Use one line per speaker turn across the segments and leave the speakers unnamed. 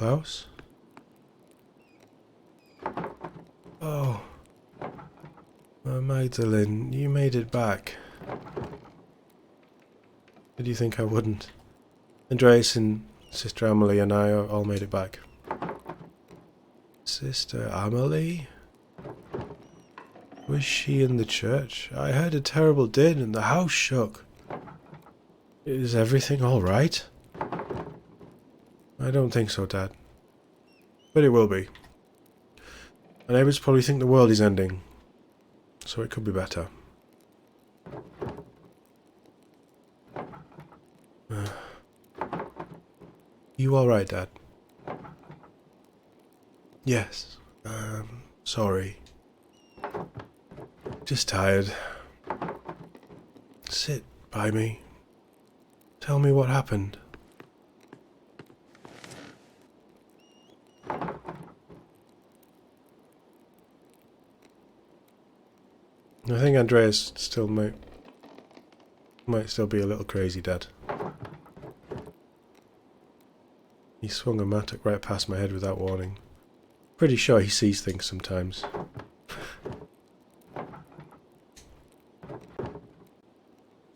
Klaus? Oh. Magdalene, you made it back. Did you think I wouldn't? Andreas and Sister Amelie and I all made it back. Sister Amelie? Was she in the church? I heard a terrible din and the house shook. Is everything all right? I don't think so, Dad. But it will be. My neighbours probably think the world is ending, so it could be better. You alright, Dad? Yes. Sorry. Just tired. Sit by me. Tell me what happened. I think Andreas still might still be a little crazy, Dad. He swung a mattock right past my head without warning. Pretty sure he sees things sometimes.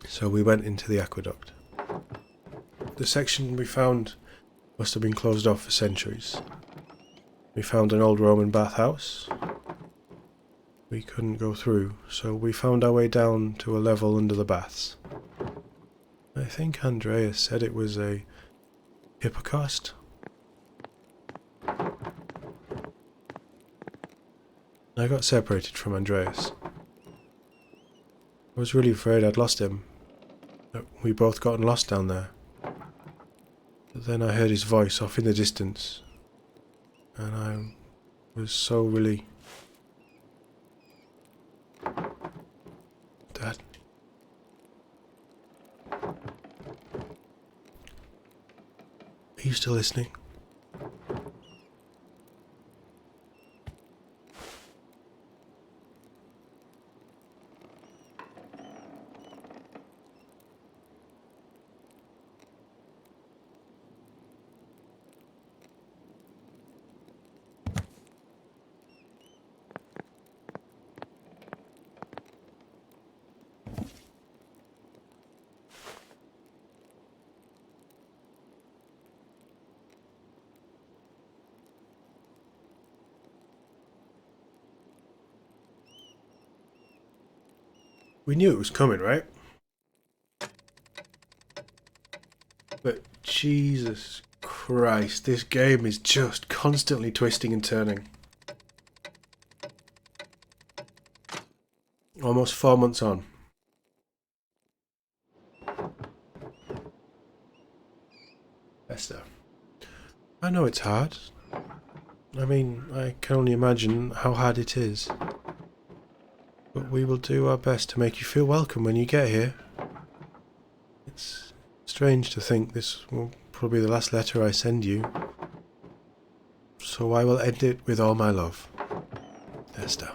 So we went into the aqueduct. The section we found must have been closed off for centuries. We found an old Roman bathhouse. We couldn't go through, so we found our way down to a level under the baths. I think Andreas said it was a hippocaust. I got separated from Andreas. I was really afraid I'd lost him. We both gotten lost down there. But then I heard his voice off in the distance, and I was so really... Dad? Are you still listening? We knew it was coming, right? But Jesus Christ, this game is just constantly twisting and turning. Almost 4 months on. Esther. I know it's hard. I mean, I can only imagine how hard it is. But we will do our best to make you feel welcome when you get here. It's strange to think this will probably be the last letter I send you. So I will end it with all my love. Esther.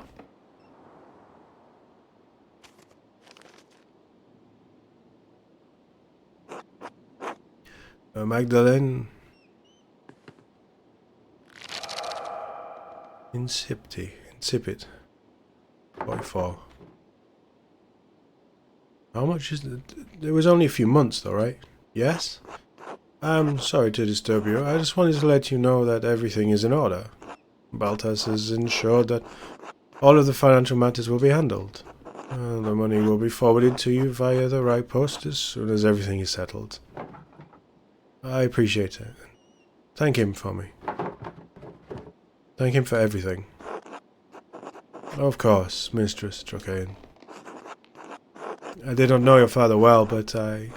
Magdalene. Insipid. 44. How much is it? It was only a few months though, right? Yes? I'm sorry to disturb you. I just wanted to let you know that everything is in order. Baltas has ensured that all of the financial matters will be handled. The money will be forwarded to you via the right post as soon as everything is settled. I appreciate it. Thank him for me. Thank him for everything. Of course, Mistress Trocaean. I did not know your father well, but I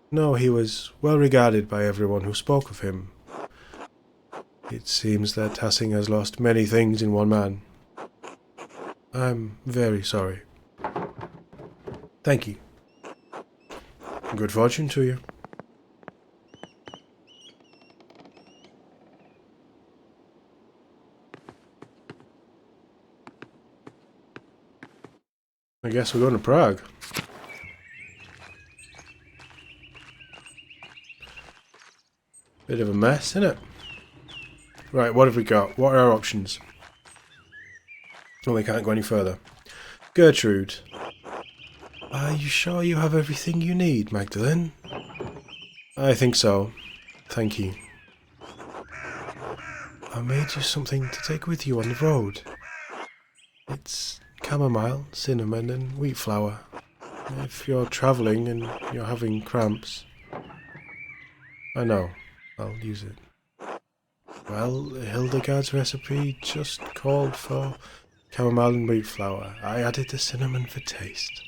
know he was well regarded by everyone who spoke of him. It seems that Tassing has lost many things in one man. I'm very sorry. Thank you. Good fortune to you. I guess we're going to Prague. Bit of a mess, isn't it? Right, what have we got? What are our options? Oh, we can't go any further. Gertrude. Are you sure you have everything you need, Magdalene? I think so. Thank you. I made you something to take with you on the road. It's chamomile, cinnamon and wheat flour. If you're travelling and you're having cramps. I know. I'll use it. Well, Hildegard's recipe just called for chamomile and wheat flour. I added the cinnamon for taste.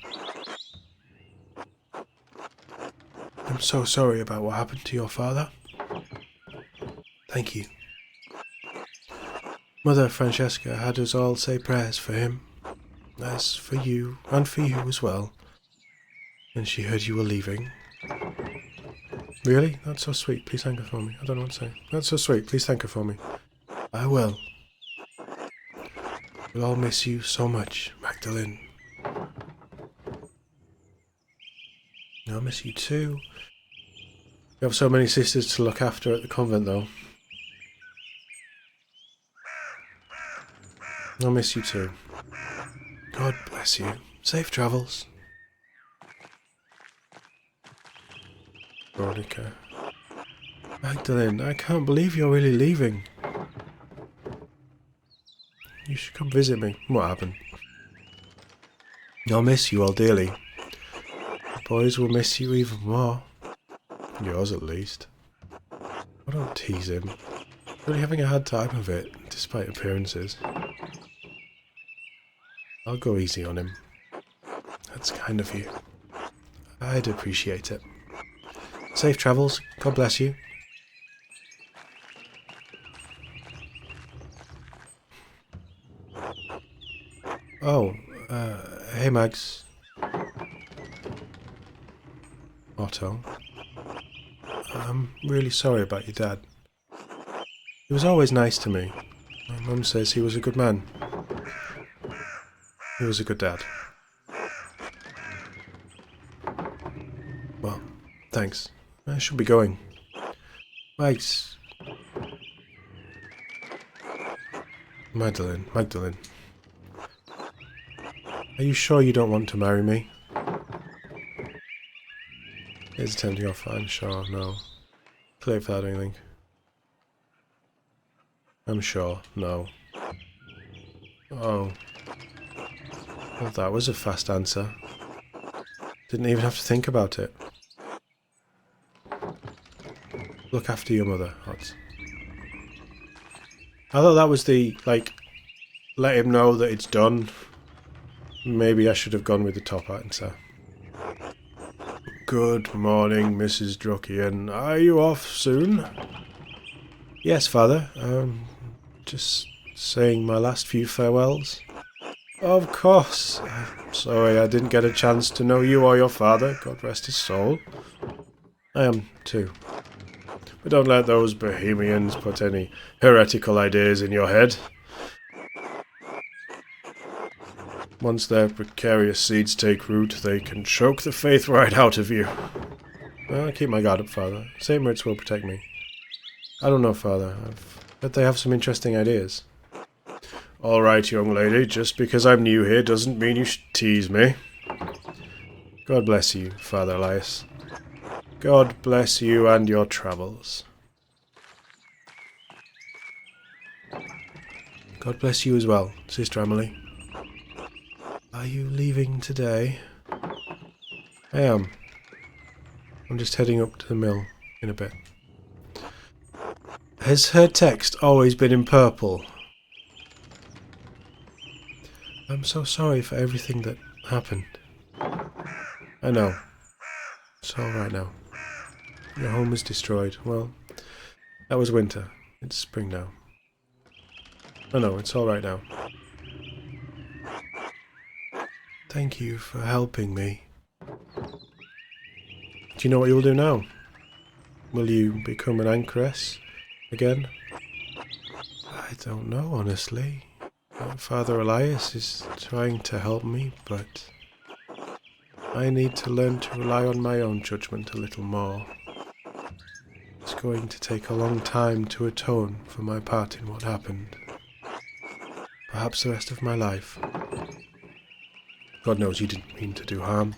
I'm so sorry about what happened to your father. Thank you. Mother Francesca had us all say prayers for him, as for you, and for you as well. And she heard you were leaving. Really? That's so sweet. Please thank her for me. I don't know what to say. That's so sweet. Please thank her for me. I will. We'll all miss you so much, Magdalene. I'll miss you too. You have so many sisters to look after at the convent, though. I'll miss you too. God bless you. Safe travels. Veronica. Magdalene, I can't believe you're really leaving. You should come visit me. What happened? I'll miss you all dearly. The boys will miss you even more. Yours at least. I don't tease him. Really having a hard time of it, despite appearances. I'll go easy on him. That's kind of you. I'd appreciate it. Safe travels. God bless you. Oh, hey Mags. Otto. I'm really sorry about your dad. He was always nice to me. My mum says he was a good man. He was a good dad. Well, thanks. I should be going. Mags. Magdalene. Are you sure you don't want to marry me? Here's a tempting offer, I'm sure, no. Play it without anything. I'm sure, no. Oh. Well, that was a fast answer. Didn't even have to think about it. Look after your mother, Odds. I thought that was the, like, let him know that it's done. Maybe I should have gone with the top answer. Good morning, Mrs. Druckian. Are you off soon? Yes, Father. Just saying my last few farewells. Of course. I'm sorry I didn't get a chance to know you or your father. God rest his soul. I am too. But don't let those Bohemians put any heretical ideas in your head. Once their precarious seeds take root, they can choke the faith right out of you. I'll keep my guard up, Father. St. Moritz will protect me. I don't know, Father. I've bet they have some interesting ideas. All right, young lady. Just because I'm new here doesn't mean you should tease me. God bless you, Father Elias. God bless you and your travels. God bless you as well, Sister Emily. Are you leaving today? I am. I'm just heading up to the mill in a bit. Has her text always been in purple? I'm so sorry for everything that happened. I know. It's alright now. Your home is destroyed. Well, that was winter. It's spring now. I know, it's alright now. Thank you for helping me. Do you know what you'll do now? Will you become an anchoress again? I don't know, honestly. Father Elias is trying to help me, but I need to learn to rely on my own judgment a little more. It's going to take a long time to atone for my part in what happened. Perhaps the rest of my life. God knows you didn't mean to do harm.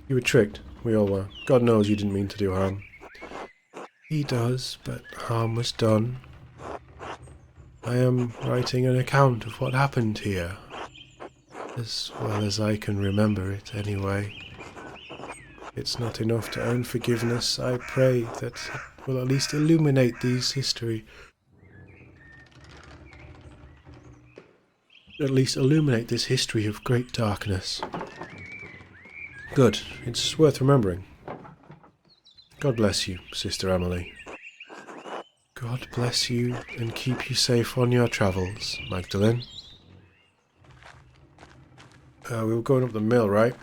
You were tricked. We all were. God knows you didn't mean to do harm. He does, but harm was done. I am writing an account of what happened here. As well as I can remember it, anyway. It's not enough to earn forgiveness. I pray that it will at least illuminate this history. At least illuminate this history of great darkness. Good. It's worth remembering. God bless you, Sister Emily. God bless you and keep you safe on your travels, Magdalene. We were going up the mill, right?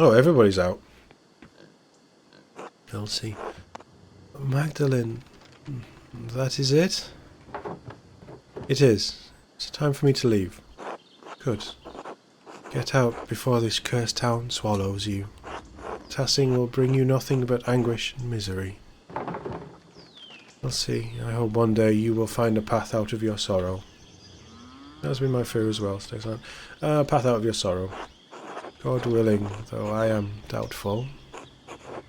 Oh, everybody's out. Elsie. Magdalene, that is it? It is. It's time for me to leave. Good. Get out before this cursed town swallows you. Tassing will bring you nothing but anguish and misery. Elsie, I hope one day you will find a path out of your sorrow. That's been my fear as well, stay silent. Path out of your sorrow. God willing, though I am doubtful.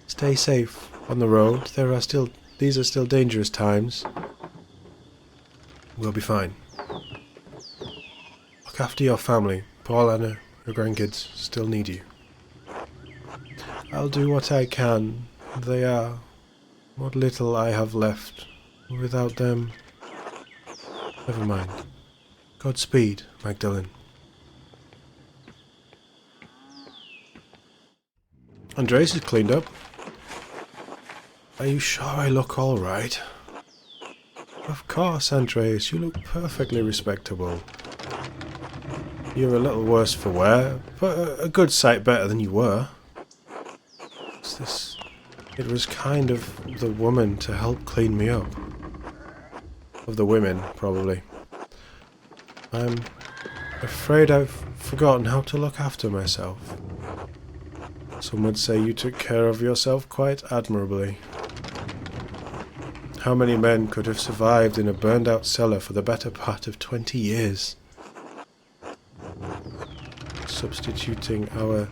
Stay safe on the road. These are still dangerous times. We'll be fine. Look after your family. Paul, Anna, your grandkids still need you. I'll do what I can. They are what little I have left. Without them... Never mind. Godspeed, Magdalene. Andreas is cleaned up. Are you sure I look all right? Of course, Andreas. You look perfectly respectable. You're a little worse for wear, but a good sight better than you were. What's this? It was kind of the woman to help clean me up. Of the women, probably. I'm afraid I've forgotten how to look after myself. Some would say you took care of yourself quite admirably. How many men could have survived in a burned-out cellar for the better part of 20 years? Substituting our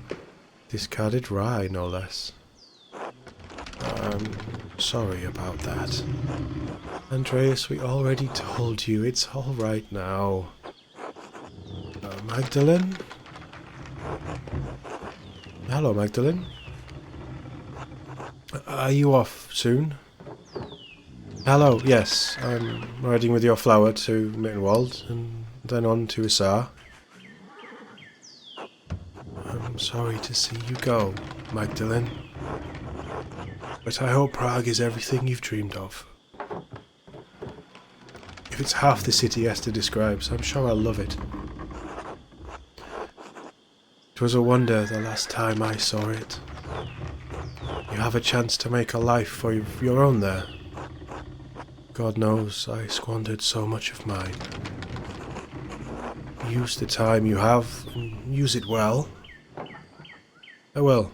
discarded rye, no less. I'm sorry about that. Andreas, we already told you, it's all right now. Magdalene? Hello, Magdalene. Are you off soon? Hello, yes. I'm riding with your flower to Mittenwald and then on to Isar. I'm sorry to see you go, Magdalene. But I hope Prague is everything you've dreamed of. If it's half the city Esther describes, I'm sure I'll love it. It was a wonder the last time I saw it. You have a chance to make a life for your own there. God knows I squandered so much of mine. Use the time you have and use it well. I will.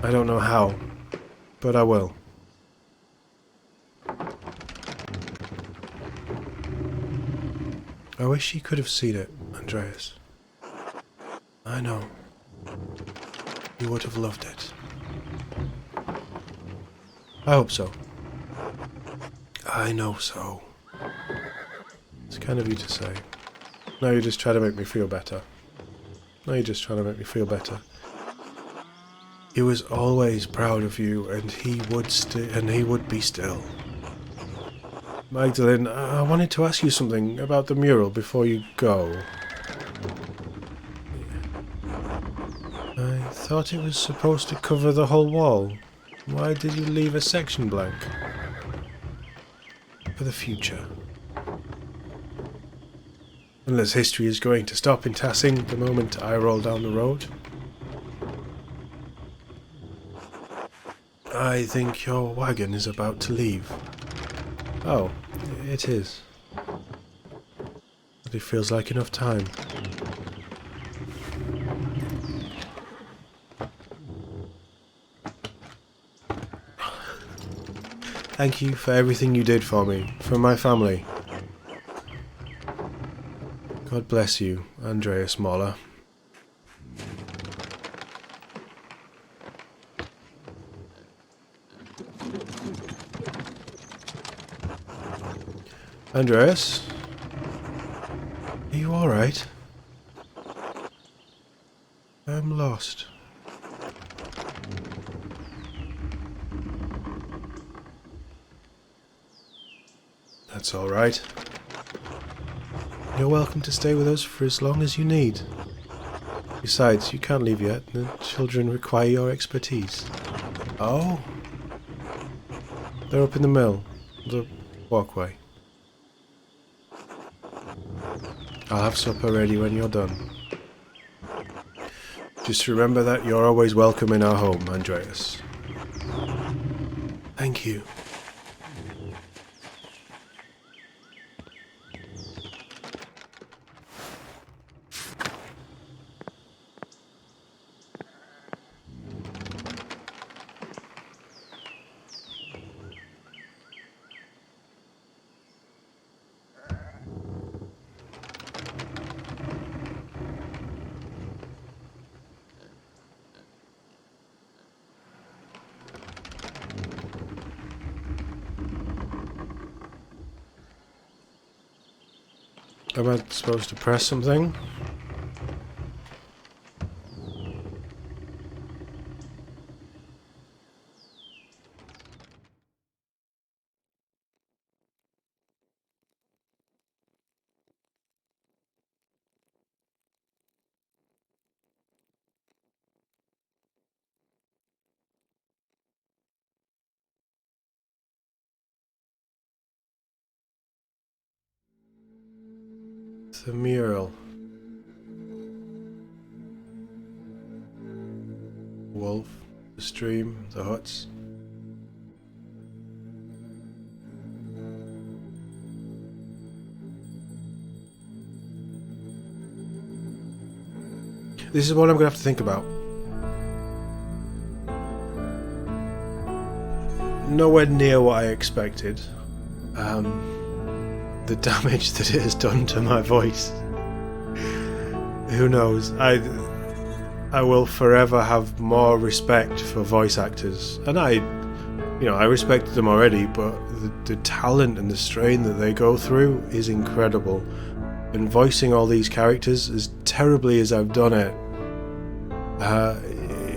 I don't know how, but I will. I wish you could have seen it, Andreas. I know. You would have loved it. I hope so. I know so. It's kind of you to say. Now you're just trying to make me feel better. Now you're just trying to make me feel better. He was always proud of you, and he would be still. Magdalene, I wanted to ask you something about the mural before you go. I thought it was supposed to cover the whole wall. Why did you leave a section blank? For the future. Unless history is going to stop in Tassing the moment I roll down the road. I think your wagon is about to leave. Oh, it is. Actually feels like enough time. Thank you for everything you did for me, for my family. God bless you, Andreas Moller. Andreas? Are you alright? I'm lost. That's alright. You're welcome to stay with us for as long as you need. Besides, you can't leave yet. The children require your expertise. Oh? They're up in the mill. The walkway. I'll have supper ready when you're done. Just remember that you're always welcome in our home, Andreas. Thank you. Am I supposed to press something? The mural. Wolf, the stream, the huts. This is what I'm going to have to think about. Nowhere near what I expected. The damage that it has done to my voice. Who knows? I will forever have more respect for voice actors, and I respect them already, but the talent and the strain that they go through is incredible. And voicing all these characters as terribly as I've done it,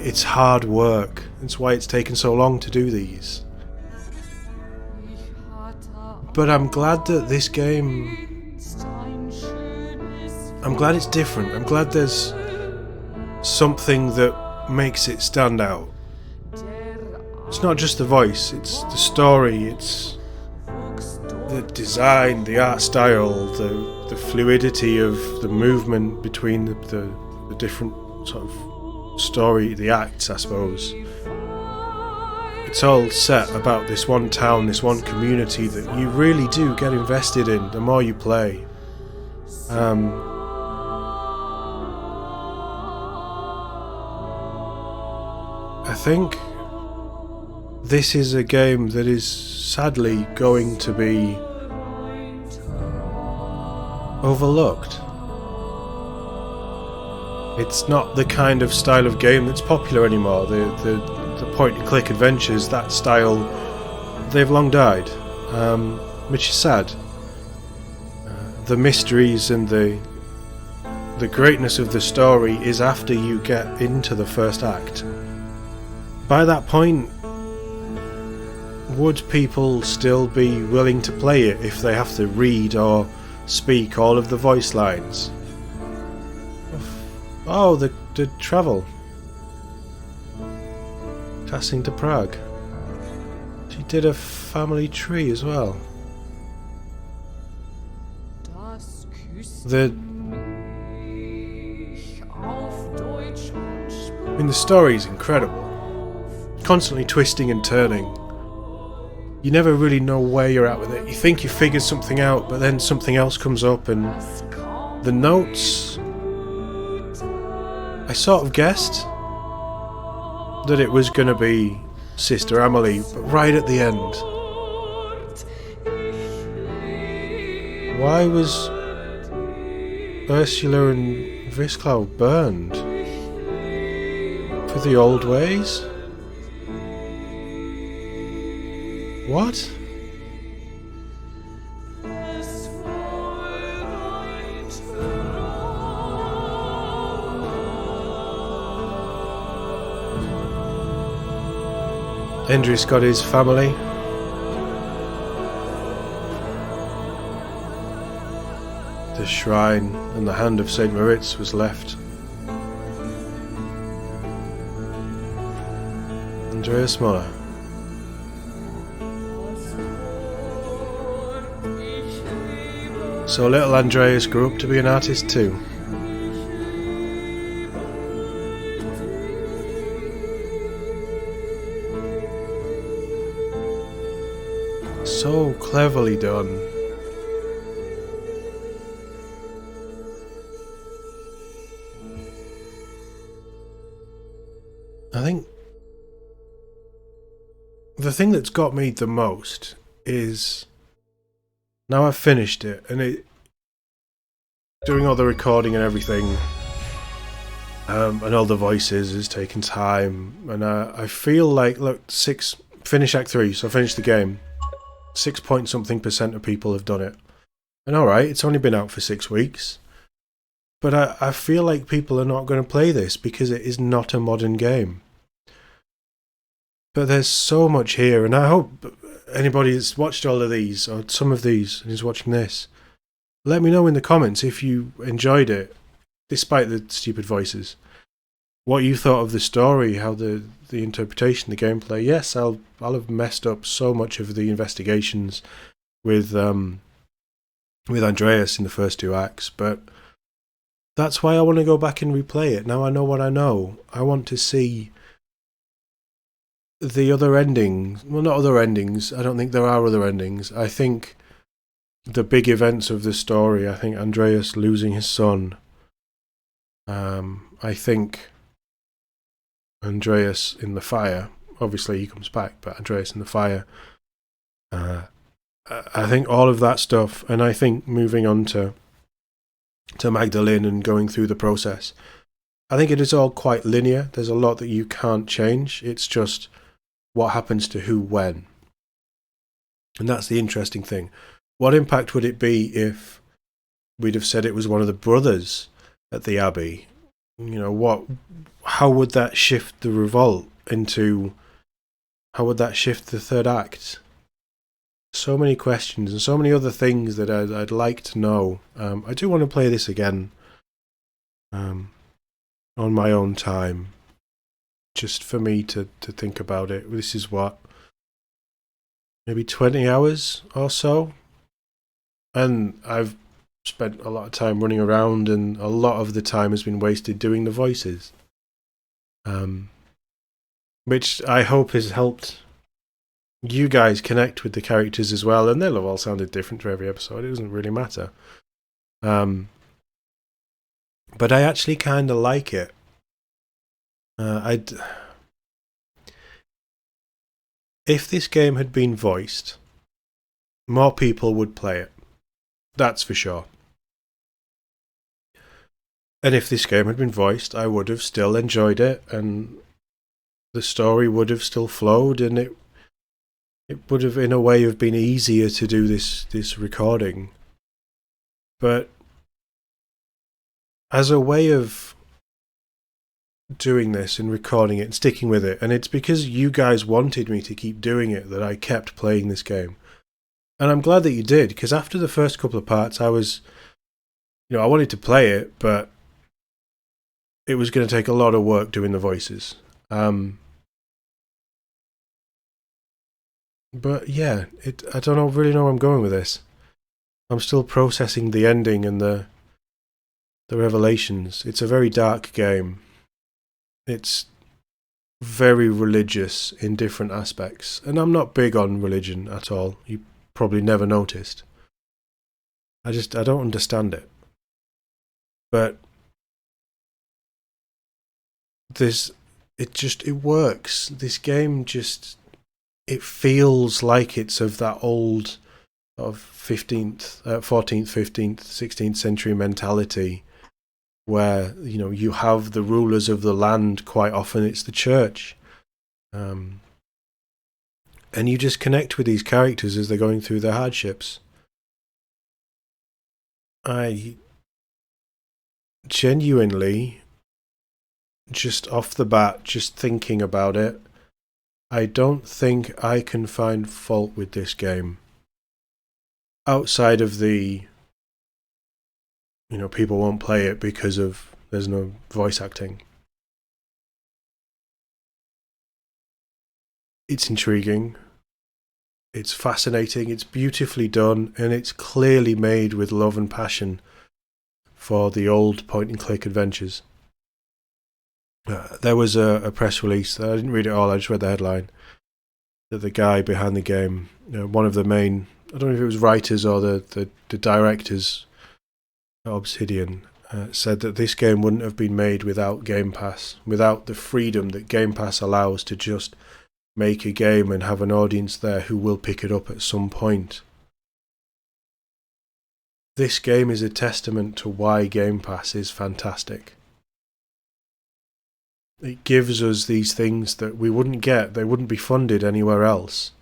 it's hard work. That's why it's taken so long to do these. But I'm glad that this game... I'm glad it's different. I'm glad there's something that makes it stand out. It's not just the voice, it's the story, it's the design, the art style, the fluidity of the movement between the different sort of story, the acts, I suppose. It's all set about this one town, this one community that you really do get invested in the more you play. I think this is a game that is sadly going to be overlooked. It's not the kind of style of game that's popular anymore. The point-and-click adventures, that style, they've long died, which is sad. The mysteries and the greatness of the story is after you get into the first act. By that point, would people still be willing to play it if they have to read or speak all of the voice lines? Oh, the travel. Passing to Prague. She did a family tree as well. The story's incredible. Constantly twisting and turning. You never really know where you're at with it. You think you figured something out, but then something else comes up and The notes, I sort of guessed that it was going to be Sister Amelie, but right at the end. Why was Ursula and Visclow burned? For the old ways? What? Hendrik's got his family. The shrine and the hand of St. Moritz was left. Andreas Moller. So little Andreas grew up to be an artist too. So cleverly done. I think the thing that's got me the most is now I've finished it and doing all the recording and everything, and all the voices is taking time, and I feel like, look, finish Act 3, so I finished the game. 6 point something % of people have done it. And alright, it's only been out for 6 weeks. But I feel like people are not going to play this because it is not a modern game. But there's so much here, and I hope anybody that's watched all of these, or some of these, and is watching this, let me know in the comments if you enjoyed it, despite the stupid voices. What you thought of the story, how the interpretation, the gameplay. Yes, I'll have messed up so much of the investigations with Andreas in the first 2 acts, but that's why I want to go back and replay it. Now I know what I know. I want to see the other endings. Well, not other endings. I don't think there are other endings. I think the big events of the story. I think Andreas losing his son. I think Andreas in the fire. Obviously he comes back, but Andreas in the fire. I think all of that stuff, and I think moving on to Magdalene and going through the process. I think it is all quite linear. There's a lot that you can't change. It's just what happens to who when. And that's the interesting thing. What impact would it be if we'd have said it was one of the brothers at the Abbey? You know, how would that shift the revolt into, how would that shift the third act? So many questions and so many other things that I'd like to know. I do want to play this again on my own time, just for me to think about it. This is what, maybe 20 hours or so, and I've spent a lot of time running around, and a lot of the time has been wasted doing the voices, which I hope has helped you guys connect with the characters as well, and they'll have all sounded different for every episode. It doesn't really matter. But I actually kind of like it. If this game had been voiced, more people would play it. That's for sure. And if this game had been voiced, I would have still enjoyed it, and the story would have still flowed, and it would have, in a way, have been easier to do this recording. But as a way of doing this and recording it and sticking with it, and it's because you guys wanted me to keep doing it that I kept playing this game. And I'm glad that you did, because after the first couple of parts, I was, I wanted to play it, but it was going to take a lot of work doing the voices. But yeah, I don't really know where I'm going with this. I'm still processing the ending and the revelations. It's a very dark game. It's very religious in different aspects, and I'm not big on religion at all. You probably never noticed. I don't understand it. But it works. This game just, it feels like it's of that old of 14th, 15th, 16th century mentality, where you have the rulers of the land. Quite often it's the church, and you just connect with these characters as they're going through their hardships. I genuinely, just off the bat, just thinking about it, I don't think I can find fault with this game. Outside of the, people won't play it because there's no voice acting. It's intriguing. It's fascinating. It's beautifully done, and it's clearly made with love and passion for the old point-and-click adventures. There was a press release. I didn't read it all. I just read the headline. That the guy behind the game, one of the main, I don't know if it was writers or the directors at Obsidian, said that this game wouldn't have been made without Game Pass, without the freedom that Game Pass allows to just make a game and have an audience there who will pick it up at some point. This game is a testament to why Game Pass is fantastic. It gives us these things that we wouldn't get, they wouldn't be funded anywhere else.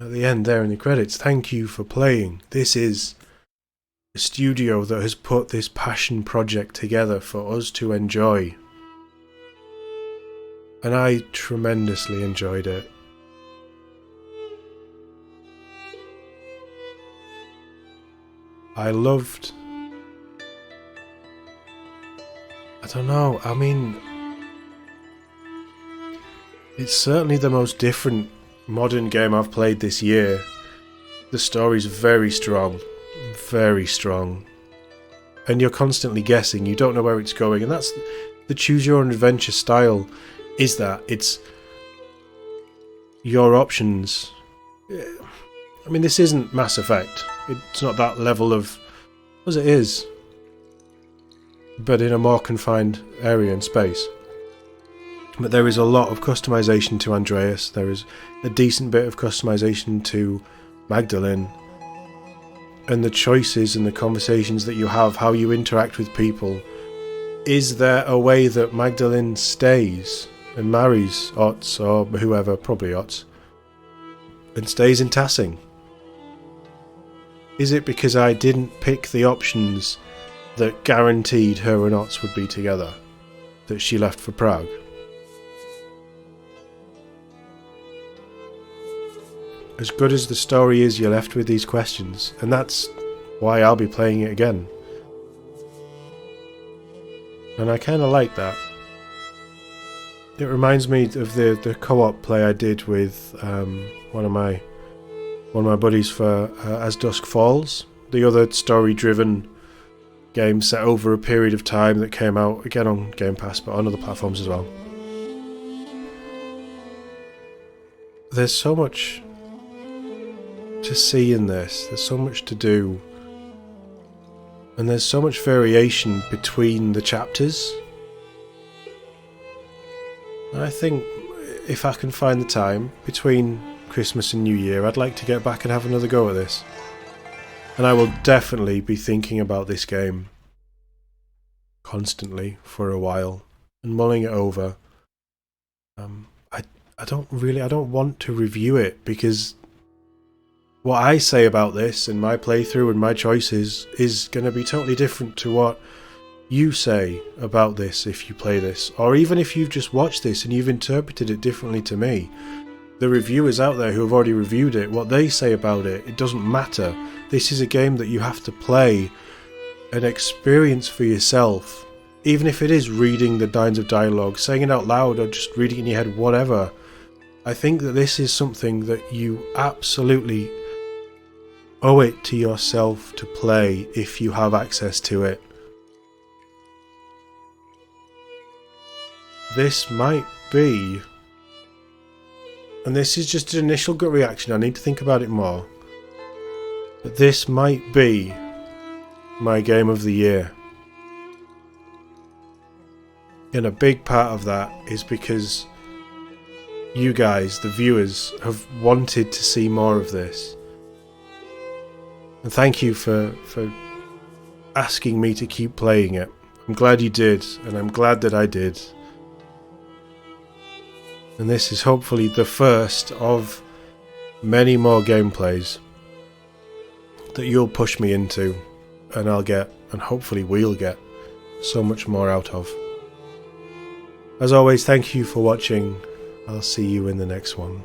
At the end there in the credits, thank you for playing. This is a studio that has put this passion project together for us to enjoy. And I tremendously enjoyed it. I loved... I don't know, I mean... It's certainly the most different modern game I've played this year. The story's very strong. Very strong. And you're constantly guessing, you don't know where it's going, and that's the choose your own adventure style. Is that it's your options. I mean, this isn't Mass Effect. It's not that level of, as it is, but in a more confined area and space. But there is a lot of customization to Andreas. There is a decent bit of customization to Magdalene. And the choices and the conversations that you have, how you interact with people. Is there a way that Magdalene stays and marries Otz, or whoever, probably Otz, and stays in Tassing? Is it because I didn't pick the options that guaranteed her and Otz would be together, that she left for Prague? As good as the story is, you're left with these questions, and that's why I'll be playing it again. And I kind of like that. It reminds me of the co-op play I did with one of my buddies for As Dusk Falls, the other story-driven game set over a period of time that came out again on Game Pass, but on other platforms as well. There's so much to see in this. There's so much to do. And there's so much variation between the chapters. And I think if I can find the time between Christmas and New Year, I'd like to get back and have another go at this. And I will definitely be thinking about this game constantly for a while and mulling it over. I don't want to review it, because what I say about this and my playthrough and my choices is going to be totally different to what you say about this if you play this, or even if you've just watched this and you've interpreted it differently to me. The reviewers out there who have already reviewed it, what they say about it, it doesn't matter. This is a game that you have to play and experience for yourself, even if it is reading the lines of dialogue, saying it out loud, or just reading it in your head, whatever. I think that this is something that you absolutely owe it to yourself to play if you have access to it. This might be, and this is just an initial gut reaction, I need to think about it more, but this might be my game of the year. And a big part of that is because you guys, the viewers, have wanted to see more of this. And thank you for asking me to keep playing it. I'm glad you did, and I'm glad that I did. And this is hopefully the first of many more gameplays that you'll push me into, and I'll get, and hopefully we'll get, so much more out of. As always, thank you for watching. I'll see you in the next one.